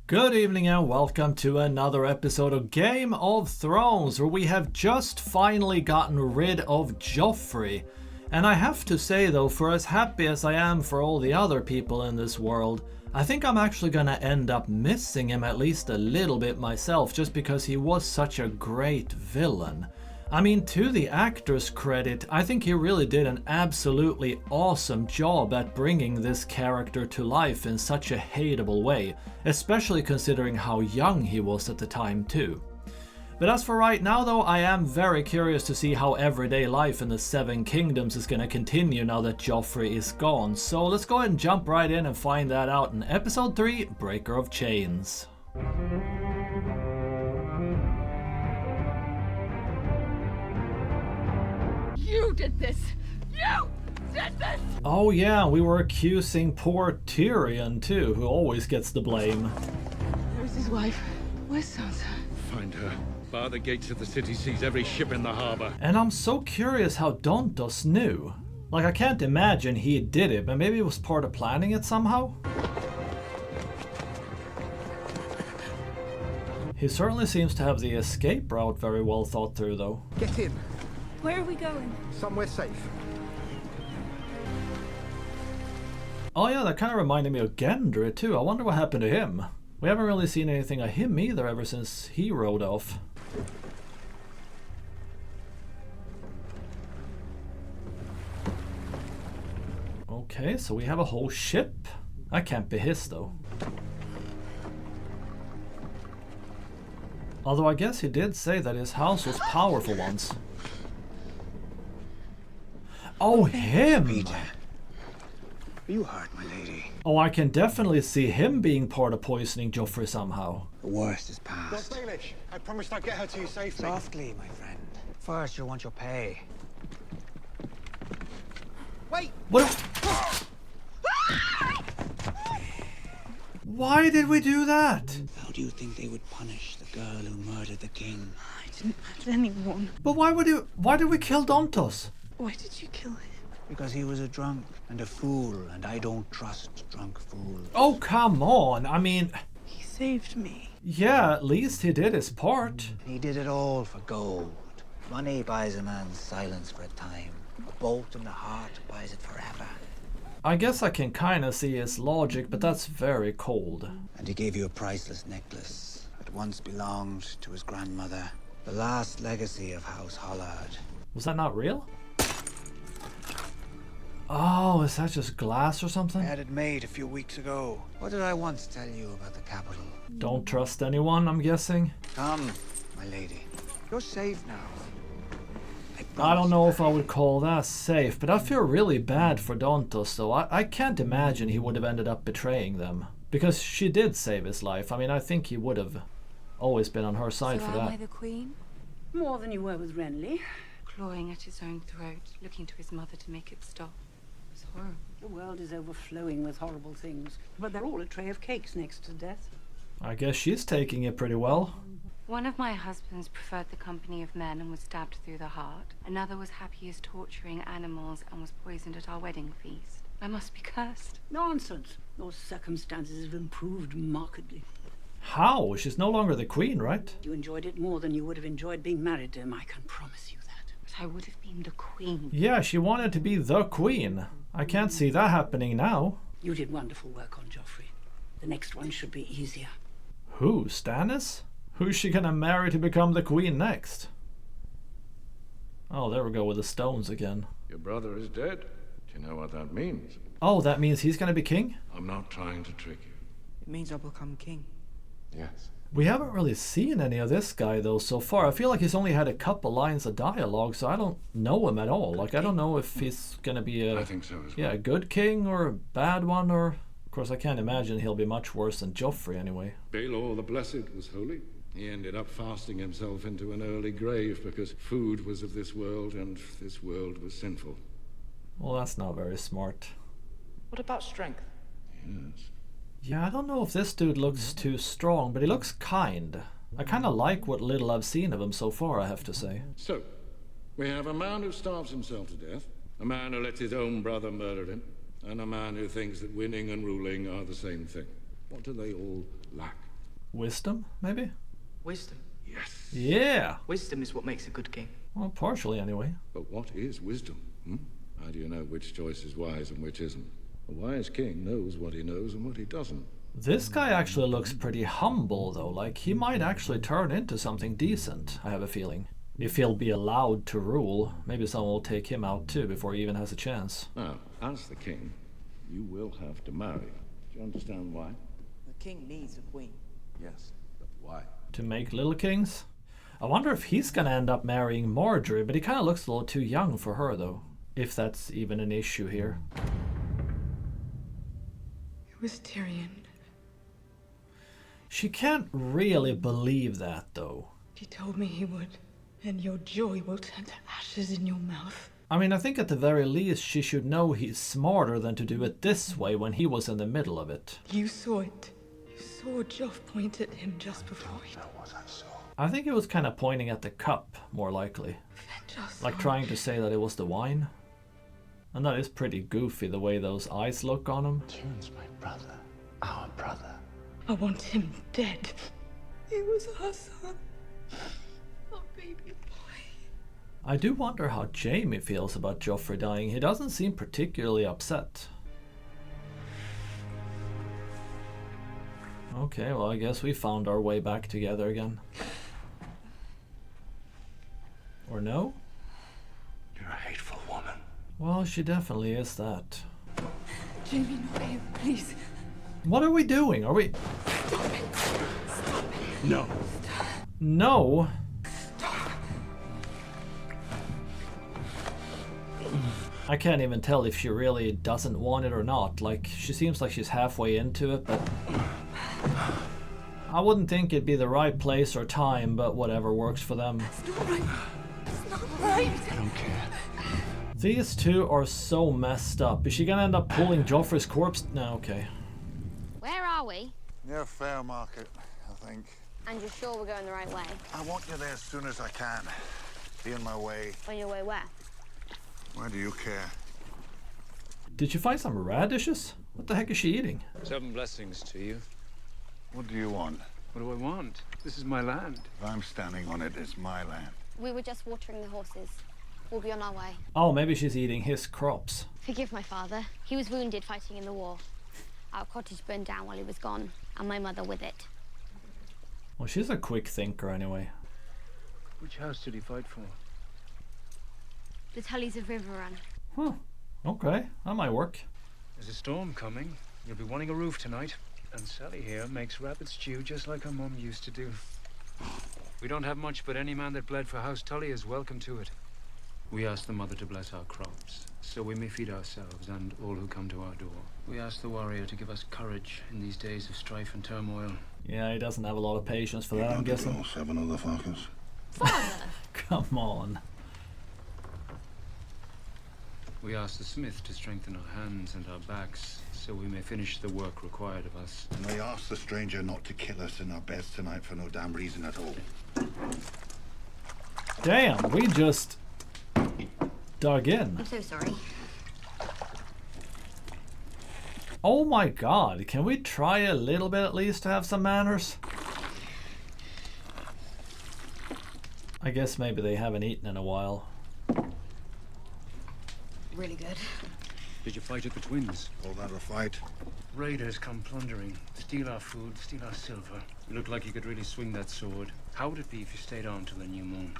Good evening and welcome to another episode of Game of Thrones, where we have just finally gotten rid of Joffrey. And I have to say though, for as happy as I am for all the other people in this world, I think I'm actually gonna end up missing him at least a little bit myself, just because he was such a great villain. I mean, to the actor's credit, I think he really did an absolutely awesome job at bringing this character to life in such a hateable way, especially considering how young he was at the time too. But as for right now though, I am very curious to see how everyday life in the Seven Kingdoms is gonna continue now that Joffrey is gone, so let's go ahead and jump right in and find that out in Episode 3, Breaker of Chains. You did this! You did this! Oh yeah, we were accusing poor Tyrion too, who always gets the blame. Where's his wife? Where's Sansa? Find her. Bar the gates of the city sees every ship in the harbor. And I'm so curious how Dontos knew. Like, I can't imagine he did it, but maybe it was part of planning it somehow? He certainly seems to have the escape route very well thought through though. Get in. Where are we going? Somewhere safe. Oh yeah, that kind of reminded me of Gendry too. I wonder what happened to him. We haven't really seen anything of him either ever since he rode off. Okay, so we have a whole ship. That can't be his though. Although I guess he did say that his house was powerful once. Oh, him! Peter, you hurt my lady. Oh, I can definitely see him being part of poisoning Joffrey somehow. The worst is Not past. Baelish. I promised I'd get her to you safely. Softly, my friend. First, you'll want your pay. Wait! What? Why did we do that? How do you think they would punish the girl who murdered the king? I didn't murder anyone. But why did we kill Dontos? Why did you kill him? Because he was a drunk and a fool, and I don't trust drunk fools. Oh, come on. I mean, He saved me. yeah, at least he did his part. He did it all for gold. Money buys a man's silence for a time. A bolt in the heart buys it forever. I guess I can kind of see his logic, but that's very cold. And he gave you a priceless necklace that once belonged to his grandmother. The last legacy of House Hollard. Was that not real? Oh, is that just glass or I something? had it made a few weeks ago. What did I once tell you about the capital? Don't trust anyone, I'm guessing. Come, my lady. You're safe now. I don't know if I would call that safe, but I feel really bad for Dontos though. I can't imagine he would have ended up betraying them. Because she did save his life. I mean, I think he would have always been on her side for Am I that. the queen? More than you were with Renly. Clawing at his own throat, looking to his mother to make it stop. It's horrible. The world is overflowing with horrible things, but they're all a tray of cakes next to death. I guess she's taking it pretty well. One of my husbands preferred the company of men and was stabbed through the heart. Another was happy as torturing animals and was poisoned at our wedding feast. I must be cursed. Nonsense. Your circumstances have improved markedly. How? She's no longer the queen, right? You enjoyed it more than you would have enjoyed being married to him, I can promise you that. But I would have been the queen. Yeah, she wanted to be the queen. I can't see that happening now. You did wonderful work on Joffrey. The next one should be easier. Who? Stannis? Who's she gonna marry to become the queen next? Oh, there we go with the stones again. Your brother is dead. Do you know what that means? Oh, that means he's gonna be king? I'm not trying to trick you. It means I'll become king. Yes. We haven't really seen any of this guy though so far. I feel like he's only had a couple lines of dialogue, so I don't know him at all. Like, I don't know if he's gonna be I think so as well. yeah, a good king or a bad one, or of course I can't imagine he'll be much worse than Joffrey anyway. Baelor the Blessed was holy. He ended up fasting himself into an early grave because food was of this world and this world was sinful. Well, that's not very smart. What about strength? Yes. Yeah, I don't know if this dude looks too strong, but he looks kind. I kind of like what little I've seen of him so far, I have to say. So, we have a man who starves himself to death, a man who lets his own brother murder him, and a man who thinks that winning and ruling are the same thing. What do they all lack? Wisdom, maybe? Wisdom. Yes. Yeah! Wisdom is what makes a good king. Well, partially anyway. But what is wisdom? How do you know which choice is wise and which isn't? A wise king knows what he knows and what he doesn't. This guy actually looks pretty humble though, like he might actually turn into something decent, I have a feeling. If he'll be allowed to rule, maybe someone will take him out too before he even has a chance. Now, as the king, you will have to marry. Do you understand why? The king needs a queen. Yes, but why? To make little kings? I wonder if he's gonna end up marrying Marjorie, but he kinda looks a little too young for her though. If that's even an issue here. It was Tyrion. She can't really believe that though. He told me he would, and your joy will turn to ashes in your mouth. I mean, I think at the very least she should know he's smarter than to do it this way when he was in the middle of it. You saw it. You saw Joff point at him just before he... I think it was kind of pointing at the cup, more likely. Like trying to say that it was the wine. And that is pretty goofy, the way those eyes look on him. Tyrion's my brother. Our brother. I want him dead. He was our son. Our baby boy. I do wonder how Jaime feels about Joffrey dying. He doesn't seem particularly upset. Okay, well I guess we found our way back together again. Or no? You're a hateful woman. Well, she definitely is that. Jamie, not him, please. What are we doing? Are we... Stop it. Stop it. No. No? I can't even tell if she really doesn't want it or not. Like, she seems like she's halfway into it, but... I wouldn't think it'd be the right place or time, but whatever works for them. It's not right. It's not right. I don't care. These two are so messed up. Is she gonna end up pulling Joffrey's corpse? No, okay. Where are we? Near Fair Market, I think. And you're sure we're going the right way? I want you there as soon as I can. Be on my way. On your way where? Why do you care? Did you find some radishes? What the heck is she eating? 7 blessings to you. What do you want? What do I want? This is my land. If I'm standing on it, it's my land. We were just watering the horses. We'll be on our way. Oh, maybe she's eating his crops. Forgive my father. He was wounded fighting in the war. Our cottage burned down while he was gone, and my mother with it. Well, she's a quick thinker anyway. Which house did he fight for? The Tullys of Riverrun. Huh. Okay, that might work. There's a storm coming. You'll be wanting a roof tonight. And Sally here makes rabbit stew just like her mum used to do. We don't have much, but any man that bled for House Tully is welcome to it. We ask the mother to bless our crops, so we may feed ourselves and all who come to our door. We ask the warrior to give us courage in these days of strife and turmoil. Yeah, he doesn't have a lot of patience for that, I'm guessing. 7 other fuckers. Father! Come on. We ask the smith to strengthen our hands and our backs, so we may finish the work required of us. And I ask the stranger not to kill us in our beds tonight for no damn reason at all. Damn, we just dug in. I'm so sorry. Oh my god, can we try a little bit at least to have some manners? I guess maybe they haven't eaten in a while. Really good. Did you fight at the Twins? All that a fight? Raiders come plundering, steal our food, steal our silver. You look like you could really swing that sword. How would it be if you stayed on till the new moon?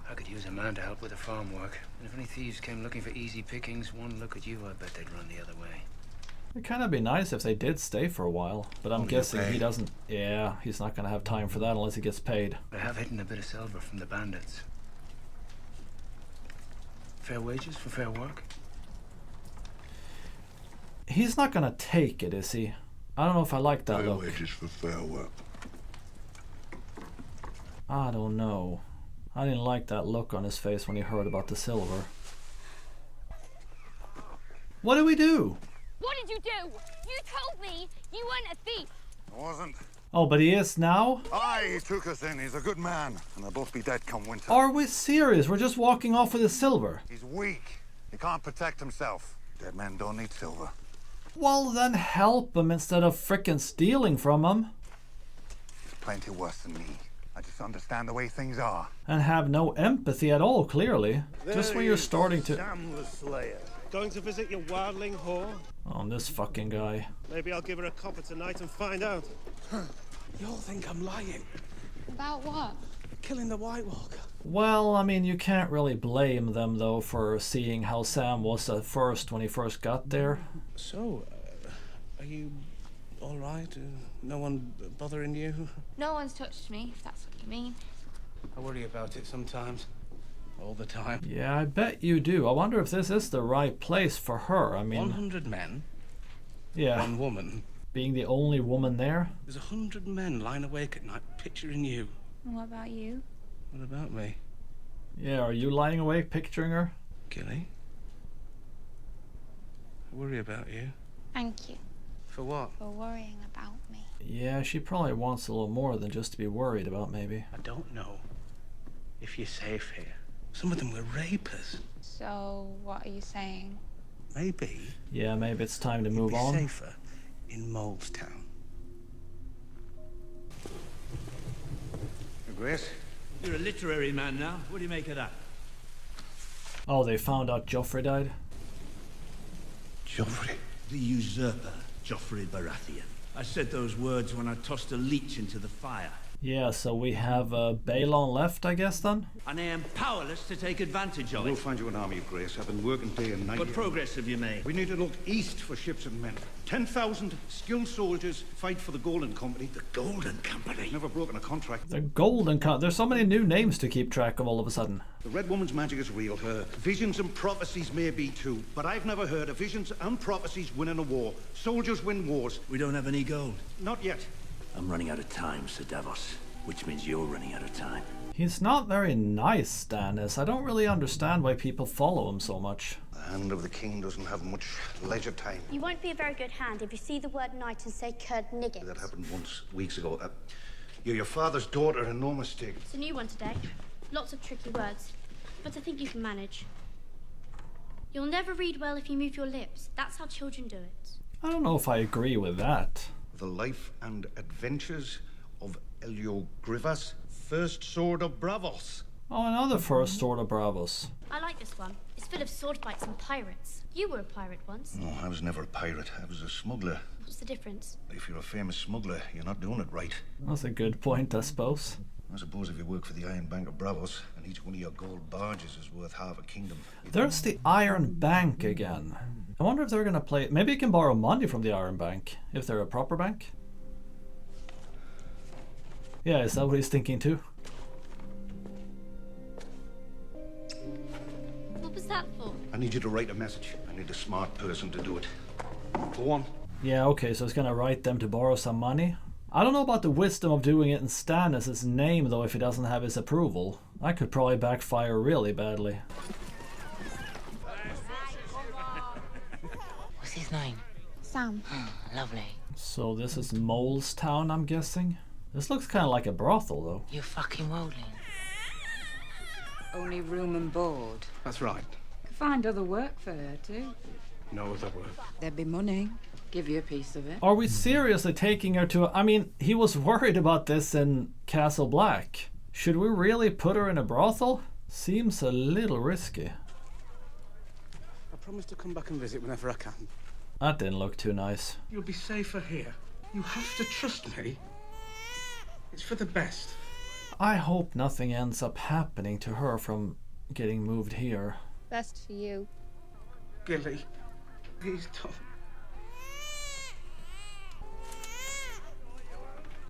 I could use a man to help with the farm work. And if any thieves came looking for easy pickings, one look at you, I bet they'd run the other way. It'd kind of be nice if they did stay for a while, but I'm Only guessing pay. he doesn't. Yeah, he's not going to have time for that unless he gets paid. I have hidden a bit of silver from the bandits. Fair wages for fair work? He's not going to take it, is he? I don't know if I like that Fair look. wages for fair work. I don't know. I didn't like that look on his face when he heard about the silver. What did we do? What did you do? You told me you weren't a thief. I wasn't. Oh, but he is now? Aye, he took us in. He's a good man. And they'll both be dead come winter. Are we serious? We're just walking off with the silver. He's weak. He can't protect himself. Dead men don't need silver. Well, then help him instead of frickin' stealing from him. plenty worse than me. I just understand the way things are. And have no empathy at all, clearly. Just when you're starting to... Sam the Slayer. Going to visit your wildling whore? Oh, this fucking guy. Maybe I'll give her a copper tonight and find out. You'll think I'm lying. About what? Killing the White Walker. Well, I mean, you can't really blame them, though, for seeing how Sam was at first when he first got there. So, are you all right? No one bothering you? No one's touched me, if that's what you mean. I worry about it sometimes. All the time. Yeah, I bet you do. I wonder if this is the right place for her. I mean... 100 men? Yeah. One woman? Being the only woman there? There's 100 men lying awake at night picturing you. What about you? What about me? Yeah, are you lying awake picturing her? Gilly? I worry about you. Thank you. For what? For worrying about me. Yeah, she probably wants a little more than just to be worried about, maybe. I don't know if you're safe here. Some of them were rapers. So, what are you saying? Maybe. Yeah, maybe it's time to move be on. Safer in Molestown. Grace? You're a literary man now. What do you make of that? Oh, they found out Joffrey died? Joffrey? The usurper, Joffrey Baratheon. I said those words when I tossed a leech into the fire. Yeah, so we have Balon left, I guess, then? And I am powerless to take advantage of We'll it. find you an army, Grace. I've been working day and night. What progress have you made? We need to look east for ships and men. 10,000 skilled soldiers fight for the Golden Company. The Golden Company? Never broken a contract. The Golden There's so many new names to keep track of all of a sudden. The Red Woman's magic is real. Her visions and prophecies may be too, but I've never heard of visions and prophecies winning a war. Soldiers win wars. We don't have any gold. Not yet. I'm running out of time, Sir Davos. Which means you're running out of time. He's not very nice, Stannis. I don't really understand why people follow him so much. The hand of the king doesn't have much leisure time. You won't be a very good hand if you see the word knight and say Kurd nigget. That happened once, weeks ago. You're your father's daughter, and no mistake. It's a new one today. Lots of tricky words, but I think you can manage. You'll never read well if you move your lips. That's how children do it. I don't know if I agree with that. The life and adventures of Elio Grivas, first sword of Bravos. Oh, another first sword of Bravos. I like this one. It's full of sword fights and pirates. You were a pirate once. No, I was never a pirate. I was a smuggler. What's the difference? If you're a famous smuggler, you're not doing it right. That's a good point, I suppose. I suppose if you work for the Iron Bank of Bravos, and each one of your gold barges is worth half a kingdom. There's the Iron Bank again. I wonder if they're gonna play... Maybe you can borrow money from the Iron Bank, if they're a proper bank. Yeah, is that what he's thinking too? What was that for? I need you to write a message. I need a smart person to do it. Go on. Yeah, okay, so he's gonna write them to borrow some money. I don't know about the wisdom of doing it in Stannis' name, though, if he doesn't have his approval. That could probably backfire really badly. What's his name? Sam. Lovely. So this is Molestown, I'm guessing? This looks kind of like a brothel, though. You fucking worldling. Only room and board. That's right. Could find other work for her too. No other work. There'd be money. Give you a piece of it. Are we seriously taking her to... I mean, he was worried about this in Castle Black. Should we really put her in a brothel? Seems a little risky. I promise to come back and visit whenever I can. That didn't look too nice. You'll be safer here. You have to trust me. It's for the best. I hope nothing ends up happening to her from getting moved here. Best for you. Gilly, please don't.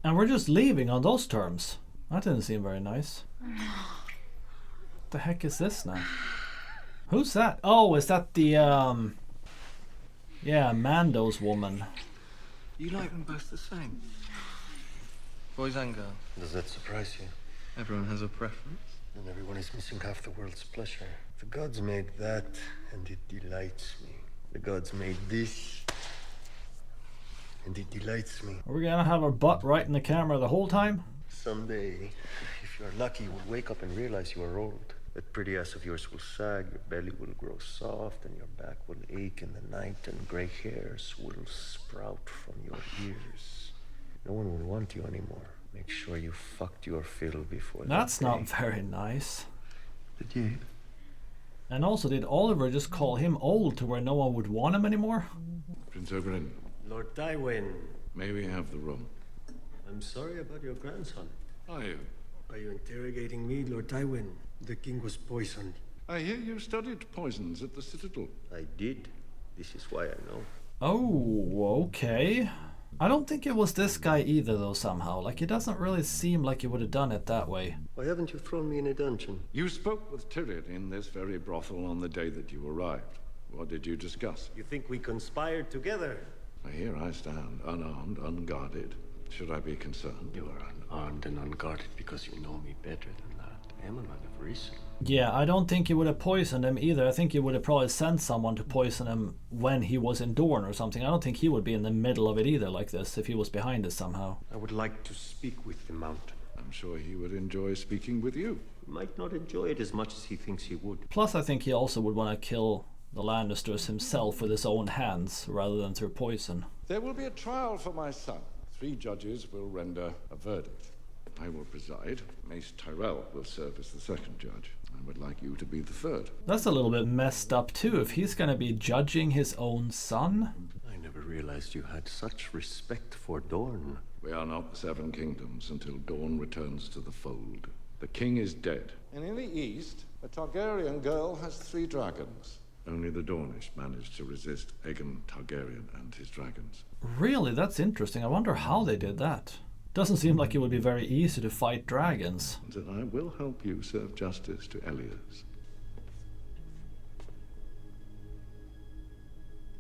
And we're just leaving on those terms. That didn't seem very nice. What the heck is this now? Who's that? Oh, is that the, yeah, Mando's woman. You like them both the same? Boys and girls? Does that surprise you? Everyone has a preference. And everyone is missing half the world's pleasure. The gods made that, and it delights me. The gods made this, and it delights me. Are we gonna have our butt right in the camera the whole time? Someday, if you're lucky, you will wake up and realize you are old. That pretty ass of yours will sag, your belly will grow soft, and your back will ache in the night, and gray hairs will sprout from your ears. No one will want you anymore. Make sure you fucked your fill before That's that not day. very nice. Did you? And also, did Oliver just call him old to where no one would want him anymore? Prince Oberyn, Lord Tywin. may we have the room? I'm sorry about your grandson. Are you? Are you interrogating me, Lord Tywin? The king was poisoned. I hear you studied poisons at the Citadel. I did. This is why I know. Oh, okay. I don't think it was this guy either, though, somehow. Like, it doesn't really seem like he would have done it that way. Why haven't you thrown me in a dungeon? You spoke with Tyrion in this very brothel on the day that you arrived. What did you discuss? You think we conspired together? Here I stand, unarmed, unguarded. Should I be concerned? You are unarmed and unguarded because you know me better than that. I am a man of reason. Yeah, I don't think he would have poisoned him either. I think he would have probably sent someone to poison him when he was in Dorne or something. I don't think he would be in the middle of it either like this if he was behind us somehow. I would like to speak with the mountain. I'm sure he would enjoy speaking with you. He might not enjoy it as much as he thinks he would. Plus, I think he also would want to kill the Lannisters himself with his own hands rather than through poison. There will be a trial for my son. 3 judges will render a verdict. I will preside. Mace Tyrell will serve as the 2nd judge. I would like you to be the 3rd. That's a little bit messed up too, if he's gonna be judging his own son. I never realized you had such respect for Dorne. We are not the 7 kingdoms until Dorne returns to the fold. The king is dead. And in the east, a Targaryen girl has 3 dragons. Only the Dornish managed to resist Aegon Targaryen and his dragons. Really? That's interesting. I wonder how they did that. Doesn't seem like it would be very easy to fight dragons. And I will help you serve justice to Elias.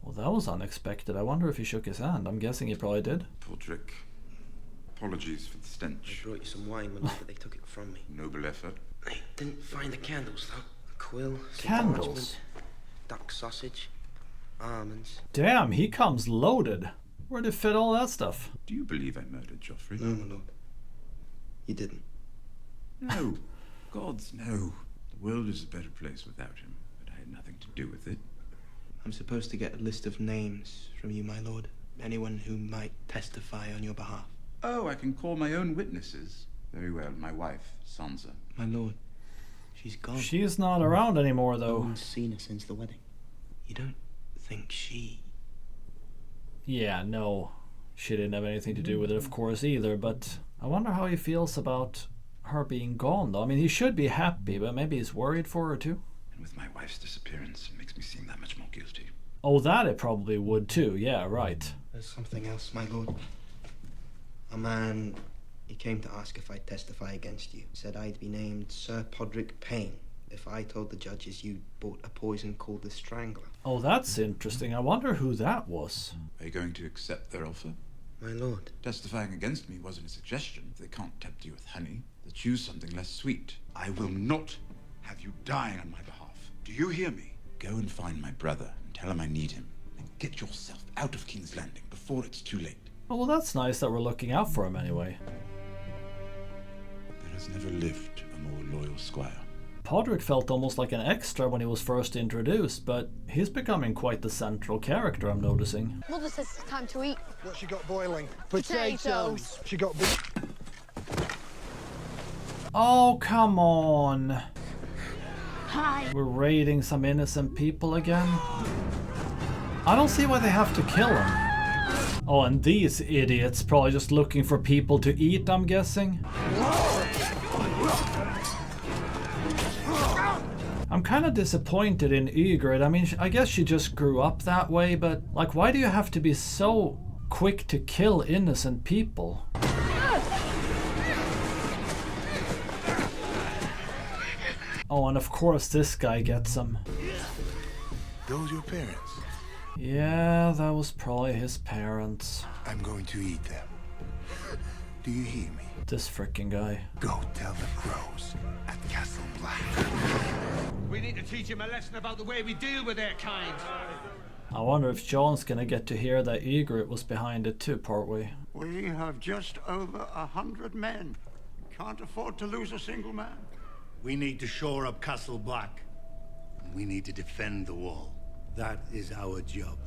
Well, that was unexpected. I wonder if he shook his hand. I'm guessing he probably did. Podrick, apologies for the stench. I brought you some wine, but they took it from me. Noble effort. I didn't find the candles, though. A quill, some Candles? parchment, duck sausage, almonds. Damn, he comes loaded. Where'd he fit all that stuff? Do you believe I murdered Joffrey? No, my lord. You didn't. No. Gods, no. The world is a better place without him, but I had nothing to do with it. I'm supposed to get a list of names from you, my lord. Anyone who might testify on your behalf. Oh, I can call my own witnesses. Very well, my wife, Sansa. My lord, she's gone. She's not around anymore, No though. one's seen her since the wedding. You don't think she... Yeah, no. She didn't have anything to do with it, of course, either, but I wonder how he feels about her being gone, though. I mean, he should be happy, but maybe he's worried for her, too. And with my wife's disappearance, it makes me seem that much more guilty. Oh, that it probably would, too. Yeah, right. There's something else, my lord. A man, he came to ask if I'd testify against you. He said I'd be named Sir Podrick Payne if I told the judges you bought a poison called the Strangler. Oh, that's interesting. I wonder who that was. Are you going to accept their offer? My lord. Testifying against me wasn't a suggestion. If they can't tempt you with honey, they'll choose something less sweet. I will not have you dying on my behalf. Do you hear me? Go and find my brother and tell him I need him. And get yourself out of King's Landing before it's too late. Oh, well, that's nice that we're looking out for him anyway. There has never lived a more loyal squire. Podrick felt almost like an extra when he was first introduced, but he's becoming quite the central character, I'm noticing. Mother says it's time to eat. What she got boiling? Potatoes. She got... Oh, come on. Hi. We're raiding some innocent people again. I don't see why they have to kill him. Oh, and these idiots probably just looking for people to eat, I'm guessing. I'm kind of disappointed in Ygritte. I mean, I guess she just grew up that way, but like, why do you have to be so quick to kill innocent people? Oh, and of course this guy gets him. Those your parents? Yeah, that was probably his parents. I'm going to eat them. Do you hear me? This frickin' guy. Go tell the crows at Castle Black. We need to teach him a lesson about the way we deal with their kind. I wonder if John's gonna get to hear that Ygritte was behind it too, partway. We have just over 100 men. Can't afford to lose a single man. We need to shore up Castle Black. And we need to defend the wall. That is our job.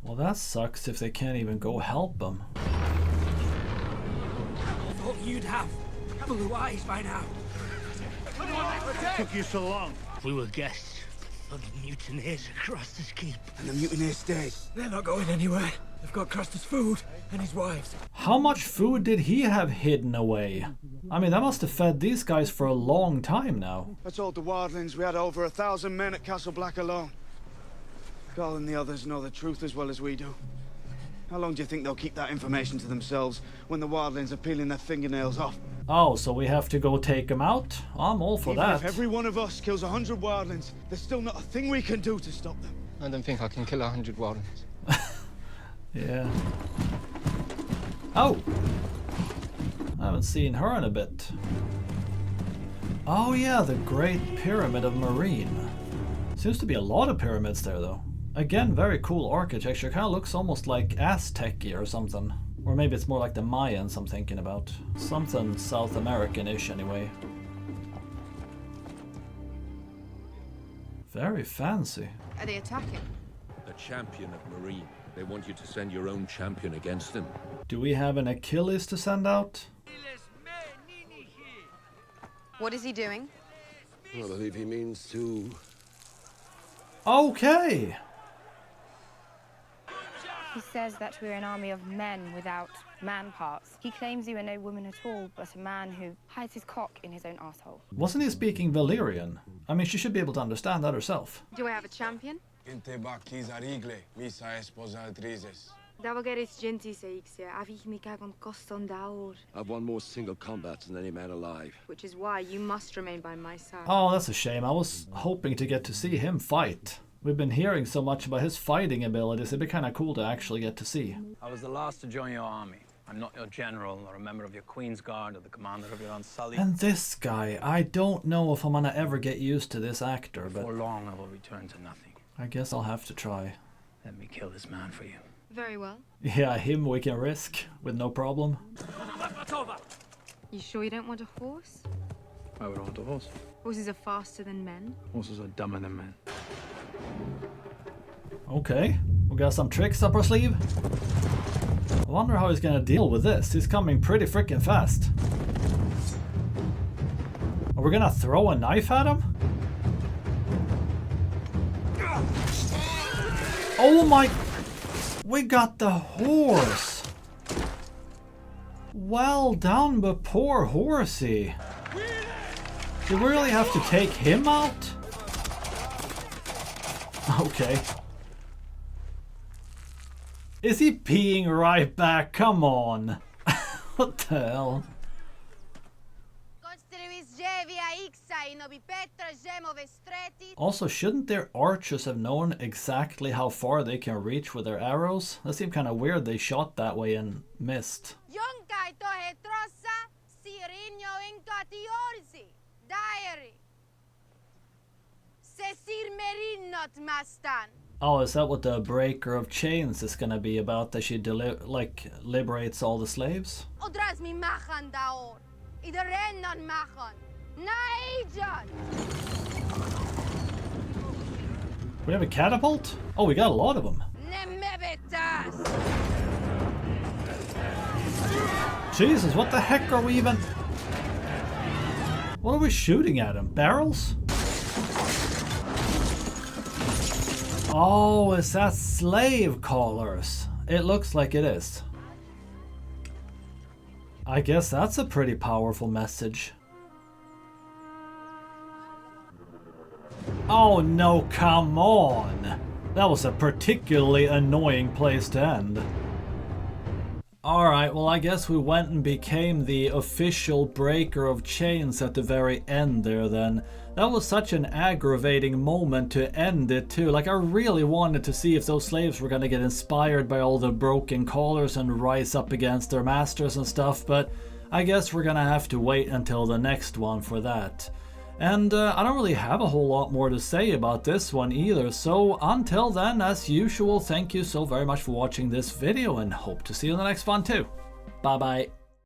Well, that sucks if they can't even go help him. I thought you'd have blue eyes by now. What took you so long? We were guests of the mutineers at Craster's Keep. And the mutineers stayed. They're not going anywhere. They've got Craster's food and his wives. How much food did he have hidden away? I mean, that must have fed these guys for a long time now. I told the wildlings we had over 1,000 men at Castle Black alone. Carl and the others know the truth as well as we do. How long do you think they'll keep that information to themselves when the wildlings are peeling their fingernails off? Oh, so we have to go take them out? I'm all for Even that. if every one of us kills 100 wildlings, there's still not a thing we can do to stop them. I don't think I can kill 100 wildlings. Yeah. Oh! I haven't seen her in a bit. Oh yeah, the Great Pyramid of Marine. Seems to be a lot of pyramids there though. Again, very cool architecture. Kind of looks almost like Aztec-y or something. Or maybe it's more like the Mayans I'm thinking about. Something South American-ish anyway. Very fancy. Are they attacking? A champion of Marine. They want you to send your own champion against him. Do we have an Achilles to send out? What is he doing? I believe he means to... Okay! He says that we're an army of men without man parts. He claims you are no woman at all, but a man who hides his cock in his own asshole. Wasn't he speaking Valyrian? I mean, she should be able to understand that herself. Do I have a champion? I've won more single combats than any man alive. Which is why you must remain by my side. Oh, that's a shame. I was hoping to get to see him fight. We've been hearing so much about his fighting abilities, it'd be kind of cool to actually get to see. I was the last to join your army. I'm not your general, or a member of your Queen's Guard, or the commander of your Unsullied. And this guy, I don't know if I'm gonna ever get used to this actor, but... For long, I will return to nothing. I guess I'll have to try. Let me kill this man for you. Very well. Yeah, him we can risk, with no problem. You sure you don't want a horse? I would want a horse. Horses are faster than men. Horses are dumber than men. Okay, we got some tricks up our sleeve. I wonder how he's gonna deal with this. He's coming pretty freaking fast. Are we gonna throw a knife at him? Oh my... We got the horse! Well done, but poor horsey. Do we really have to take him out? Okay. Is he peeing right back? Come on. What the hell? Also, shouldn't their archers have known exactly how far they can reach with their arrows? That seemed kind of weird they shot that way and missed. Oh, is that what the Breaker of Chains is gonna be about? That she liberates all the slaves? We have a catapult? Oh, we got a lot of them. Jesus, what the heck are we even... What are we shooting at him? Barrels? Oh, is that slave callers? It looks like it is. I guess that's a pretty powerful message. Oh no, come on! That was a particularly annoying place to end. Alright, well I guess we went and became the official Breaker of Chains at the very end there then. That was such an aggravating moment to end it too. Like I really wanted to see if those slaves were gonna get inspired by all the broken collars and rise up against their masters and stuff, but I guess we're gonna have to wait until the next one for that. And I don't really have a whole lot more to say about this one either, so until then, as usual, thank you so very much for watching this video and hope to see you in the next one too. Bye bye.